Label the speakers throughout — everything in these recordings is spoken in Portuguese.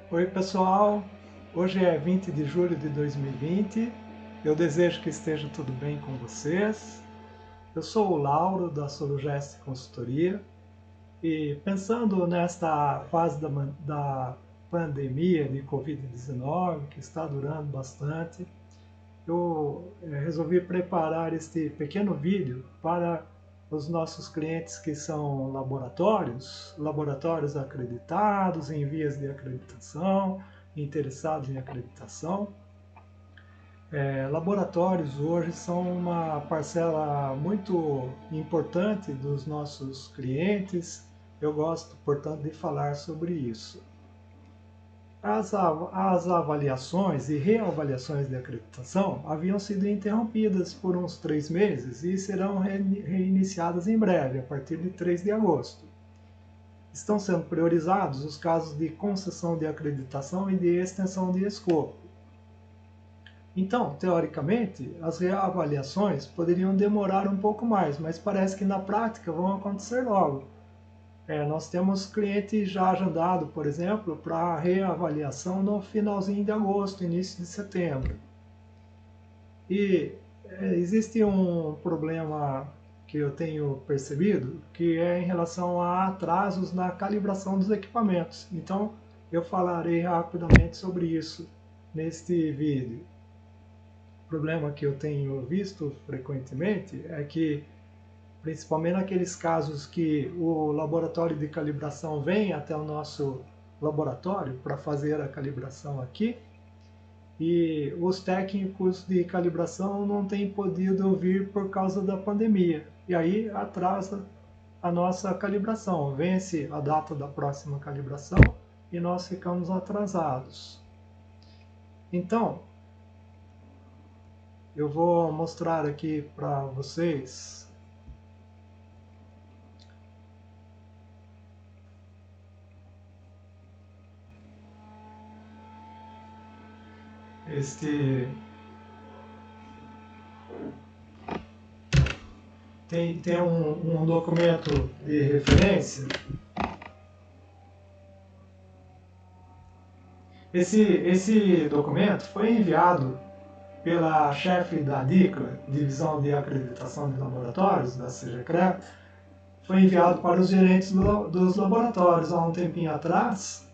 Speaker 1: Oi pessoal, hoje é 20 de julho de 2020, eu desejo que esteja tudo bem com vocês. Eu sou o Lauro da Solugest Consultoria e pensando nesta fase da pandemia de Covid-19, que está durando bastante, eu resolvi preparar este pequeno vídeo para os nossos clientes que são laboratórios acreditados, em vias de acreditação, interessados em acreditação. Laboratórios hoje são uma parcela muito importante dos nossos clientes. Eu gosto, portanto, de falar sobre isso. As avaliações e reavaliações de acreditação haviam sido interrompidas por uns 3 meses e serão reiniciadas em breve, a partir de 3 de agosto. Estão sendo priorizados os casos de concessão de acreditação e de extensão de escopo. Então, teoricamente, as reavaliações poderiam demorar um pouco mais, mas parece que na prática vão acontecer logo. Nós temos cliente já agendado, por exemplo, para reavaliação no finalzinho de agosto, início de setembro. E existe um problema que eu tenho percebido, que é em relação a atrasos na calibração dos equipamentos. Então, eu falarei rapidamente sobre isso neste vídeo. O problema que eu tenho visto frequentemente é que, principalmente naqueles casos que o laboratório de calibração vem até o nosso laboratório para fazer a calibração aqui, e os técnicos de calibração não têm podido vir por causa da pandemia, e aí atrasa a nossa calibração, vence a data da próxima calibração e nós ficamos atrasados. Então, eu vou mostrar aqui para vocês tem um documento de referência. Esse documento foi enviado pela chefe da DICLA, Divisão de Acreditação de Laboratórios, da CGCRE, foi enviado para os gerentes dos laboratórios há um tempinho atrás,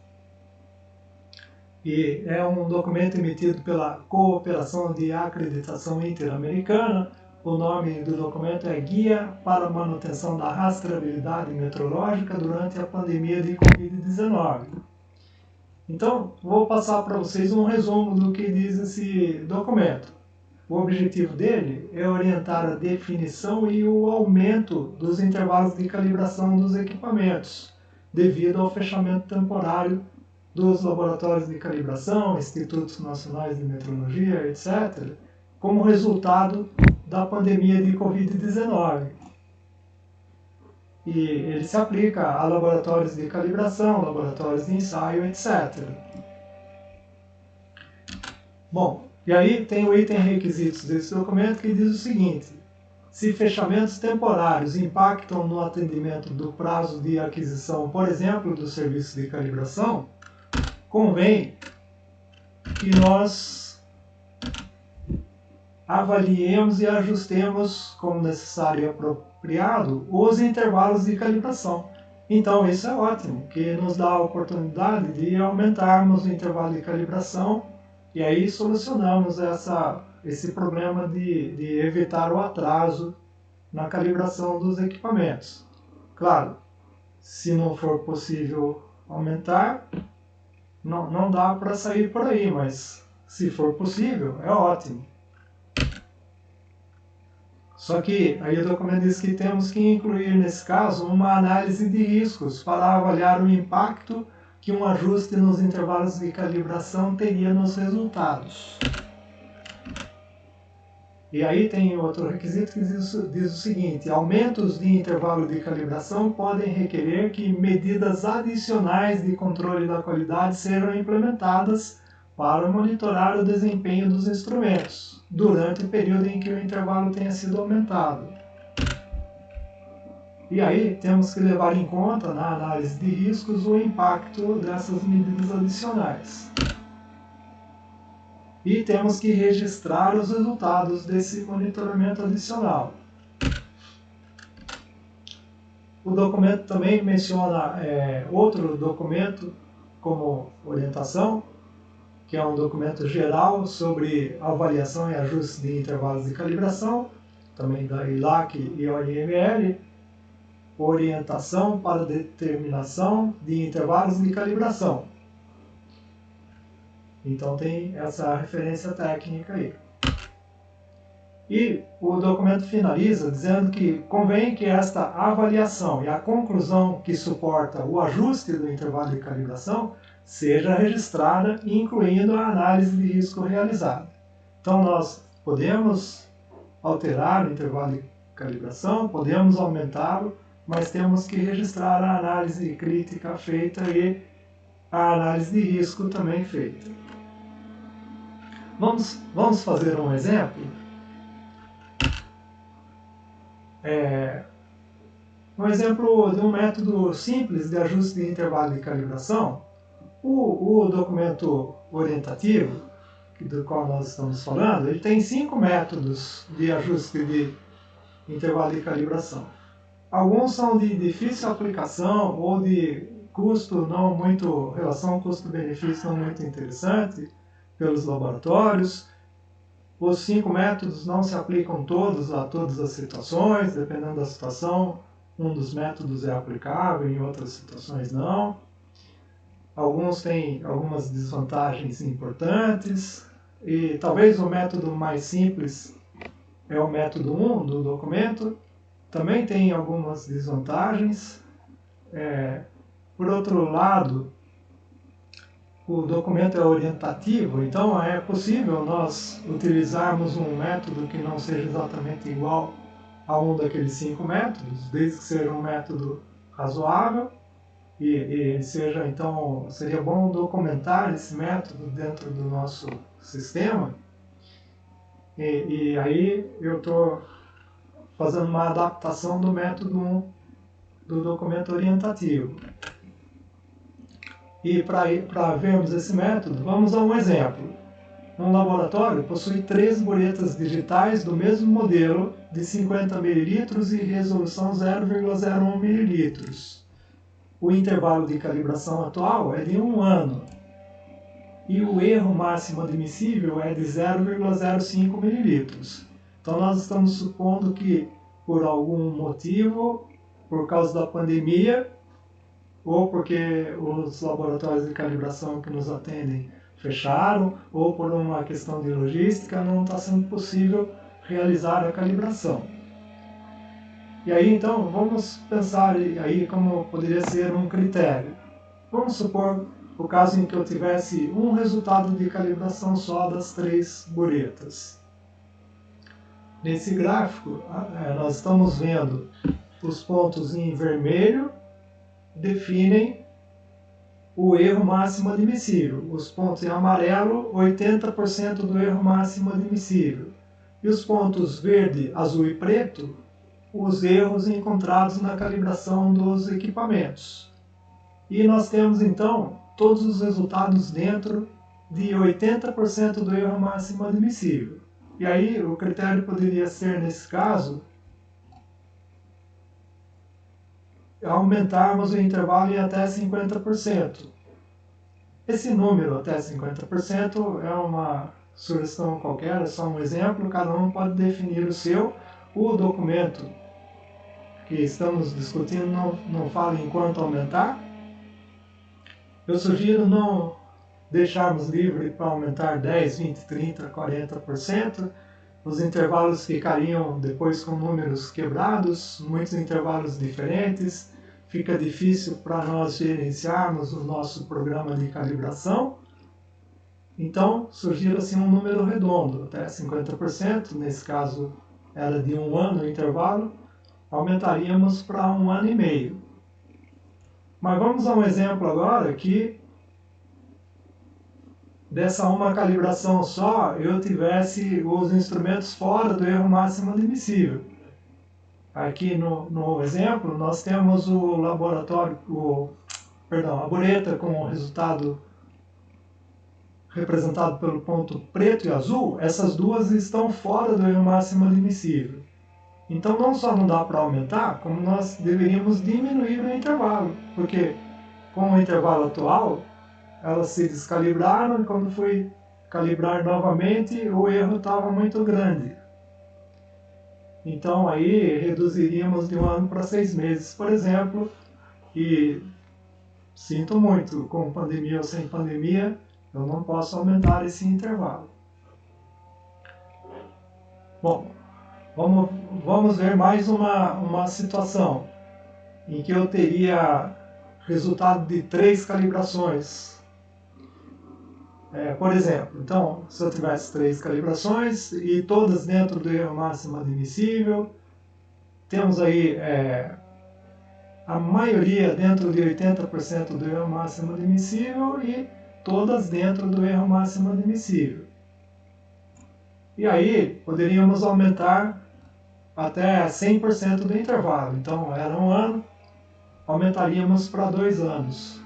Speaker 1: e é um documento emitido pela Cooperação de Acreditação Interamericana. O nome do documento é Guia para a Manutenção da Rastreabilidade Metrológica durante a Pandemia de Covid-19. Então, vou passar para vocês um resumo do que diz esse documento. O objetivo dele é orientar a definição e o aumento dos intervalos de calibração dos equipamentos, devido ao fechamento temporário dos laboratórios de calibração, institutos nacionais de metrologia, etc., como resultado da pandemia de Covid-19. E ele se aplica a laboratórios de calibração, laboratórios de ensaio, etc. Bom, e aí tem o item requisitos desse documento que diz o seguinte: se fechamentos temporários impactam no atendimento do prazo de aquisição, por exemplo, do serviço de calibração, convém que nós avaliemos e ajustemos, como necessário e apropriado, os intervalos de calibração. Então isso é ótimo, que nos dá a oportunidade de aumentarmos o intervalo de calibração e aí solucionamos esse problema de evitar o atraso na calibração dos equipamentos. Claro, se não for possível aumentar, não dá para sair por aí, mas se for possível, é ótimo. Só que aí o documento diz que temos que incluir, nesse caso, uma análise de riscos para avaliar o impacto que um ajuste nos intervalos de calibração teria nos resultados. E aí tem outro requisito que diz o seguinte: aumentos de intervalo de calibração podem requerer que medidas adicionais de controle da qualidade sejam implementadas para monitorar o desempenho dos instrumentos durante o período em que o intervalo tenha sido aumentado. E aí temos que levar em conta na análise de riscos o impacto dessas medidas adicionais. E temos que registrar os resultados desse monitoramento adicional. O documento também menciona outro documento como orientação, que é um documento geral sobre avaliação e ajuste de intervalos de calibração, também da ILAC e OIML, orientação para determinação de intervalos de calibração. Então tem essa referência técnica aí. E o documento finaliza dizendo que convém que esta avaliação e a conclusão que suporta o ajuste do intervalo de calibração seja registrada, incluindo a análise de risco realizada. Então nós podemos alterar o intervalo de calibração, podemos aumentá-lo, mas temos que registrar a análise crítica feita e a análise de risco também feita. Vamos fazer um exemplo? Um exemplo de um método simples de ajuste de intervalo de calibração. O documento orientativo, do qual nós estamos falando, ele tem 5 métodos de ajuste de intervalo de calibração. Alguns são de difícil aplicação ou de custo não muito, relação custo-benefício não muito interessante pelos laboratórios. Os 5 métodos não se aplicam todos a todas as situações, dependendo da situação, um dos métodos é aplicável, em outras situações não. Alguns têm algumas desvantagens importantes, e talvez o método mais simples é o método 1 do documento, também tem algumas desvantagens. Por outro lado, o documento é orientativo, então é possível nós utilizarmos um método que não seja exatamente igual a um daqueles 5 métodos, desde que seja um método razoável e seja, então, seria bom documentar esse método dentro do nosso sistema. E aí eu estou fazendo uma adaptação do método 1 do documento orientativo. E para vermos esse método, vamos a um exemplo. Um laboratório possui 3 buretas digitais do mesmo modelo de 50 ml e resolução 0,01 ml. O intervalo de calibração atual é de 1 ano e o erro máximo admissível é de 0,05 ml. Então nós estamos supondo que por algum motivo, por causa da pandemia, ou porque os laboratórios de calibração que nos atendem fecharam, ou por uma questão de logística, não está sendo possível realizar a calibração. E aí, então, vamos pensar aí como poderia ser um critério. Vamos supor o caso em que eu tivesse um resultado de calibração só das 3 buretas. Nesse gráfico, nós estamos vendo os pontos em vermelho definem o erro máximo admissível. Os pontos em amarelo, 80% do erro máximo admissível. E os pontos verde, azul e preto, os erros encontrados na calibração dos equipamentos. E nós temos, então, todos os resultados dentro de 80% do erro máximo admissível. E aí, o critério poderia ser, nesse caso, aumentarmos o intervalo em até 50%. Esse número, até 50%, é uma sugestão qualquer, é só um exemplo, cada um pode definir o seu. O documento que estamos discutindo não fala em quanto aumentar. Eu sugiro não deixarmos livre para aumentar 10, 20, 30, 40%. Os intervalos ficariam depois com números quebrados, muitos intervalos diferentes. Fica difícil para nós gerenciarmos o nosso programa de calibração. Então, sugiro assim um número redondo, até 50%, nesse caso era de 1 ano o intervalo, aumentaríamos para 1 ano e meio. Mas vamos a um exemplo agora que dessa uma calibração só eu tivesse os instrumentos fora do erro máximo admissível. Aqui no exemplo, nós temos o laboratório, a bureta com o resultado representado pelo ponto preto e azul. Essas duas estão fora do erro máximo admissível. Então não só não dá para aumentar, como nós deveríamos diminuir o intervalo, porque com o intervalo atual, elas se descalibraram e quando fui calibrar novamente, o erro estava muito grande. Então aí reduziríamos de 1 ano para 6 meses, por exemplo, e sinto muito, com pandemia ou sem pandemia, eu não posso aumentar esse intervalo. Bom, vamos ver mais uma situação em que eu teria resultado de 3 calibrações. Por exemplo, então, se eu tivesse 3 calibrações e todas dentro do erro máximo admissível, temos aí a maioria dentro de 80% do erro máximo admissível e todas dentro do erro máximo admissível. E aí poderíamos aumentar até 100% do intervalo. Então era 1 ano, aumentaríamos para 2 anos.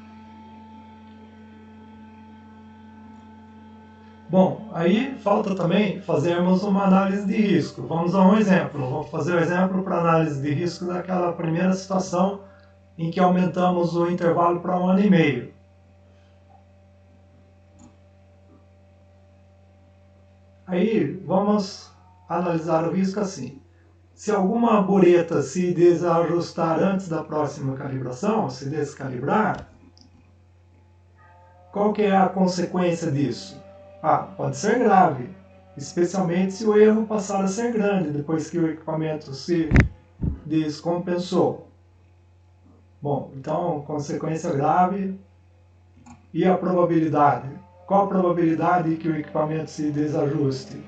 Speaker 1: Bom, aí falta também fazermos uma análise de risco. Vamos a um exemplo. Vou fazer o exemplo para análise de risco daquela primeira situação em que aumentamos o intervalo para 1 ano e meio. Aí vamos analisar o risco assim. Se alguma bureta se desajustar antes da próxima calibração, se descalibrar, qual que é a consequência disso? Pode ser grave, especialmente se o erro passar a ser grande depois que o equipamento se descompensou. Bom, então, consequência grave. E a probabilidade? Qual a probabilidade que o equipamento se desajuste?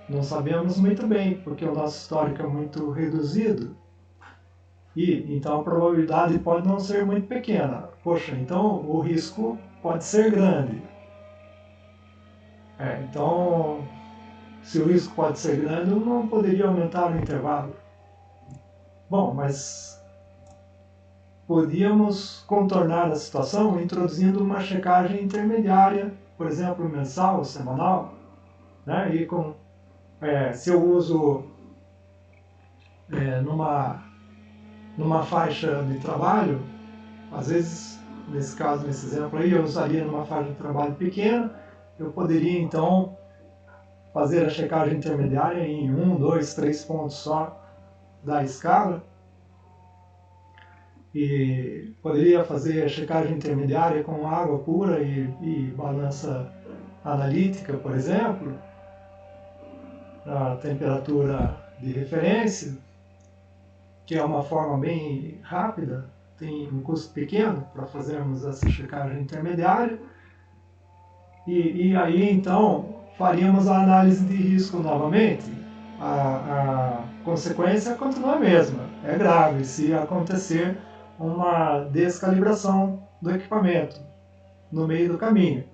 Speaker 1: Não sabemos muito bem, porque o nosso histórico é muito reduzido. E então a probabilidade pode não ser muito pequena. Poxa, então o risco pode ser grande. Então, se o risco pode ser grande, eu não poderia aumentar o intervalo. Bom, mas podíamos contornar a situação introduzindo uma checagem intermediária, por exemplo, mensal ou semanal, né? E se eu uso numa faixa de trabalho, às vezes, nesse caso, nesse exemplo aí, eu usaria numa faixa de trabalho pequena, eu poderia então fazer a checagem intermediária em 1, 2, 3 pontos só da escala, e poderia fazer a checagem intermediária com água pura e balança analítica, por exemplo, a temperatura de referência, que é uma forma bem rápida, tem um custo pequeno para fazermos essa checagem intermediária, e aí então faríamos a análise de risco novamente. A consequência continua a mesma, é grave se acontecer uma descalibração do equipamento no meio do caminho.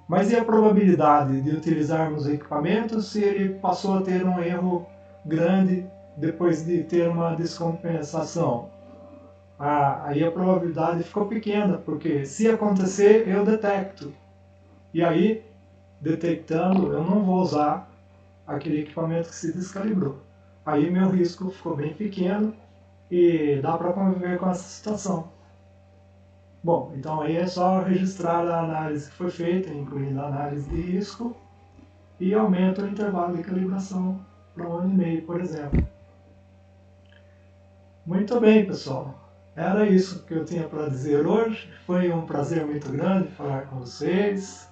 Speaker 1: Mas e a probabilidade de utilizarmos o equipamento se ele passou a ter um erro grande depois de ter uma descompensação? Aí a probabilidade ficou pequena, porque se acontecer, eu detecto. E aí, detectando, eu não vou usar aquele equipamento que se descalibrou. Aí meu risco ficou bem pequeno e dá para conviver com essa situação. Bom, então aí é só registrar a análise que foi feita, incluindo a análise de risco, e aumenta o intervalo de calibração para 1 ano e meio, por exemplo. Muito bem, pessoal. Era isso que eu tinha para dizer hoje. Foi um prazer muito grande falar com vocês.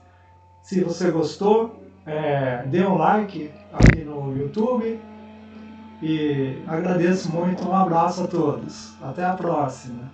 Speaker 1: Se você gostou, dê um like aqui no YouTube. E agradeço muito. Um abraço a todos. Até a próxima.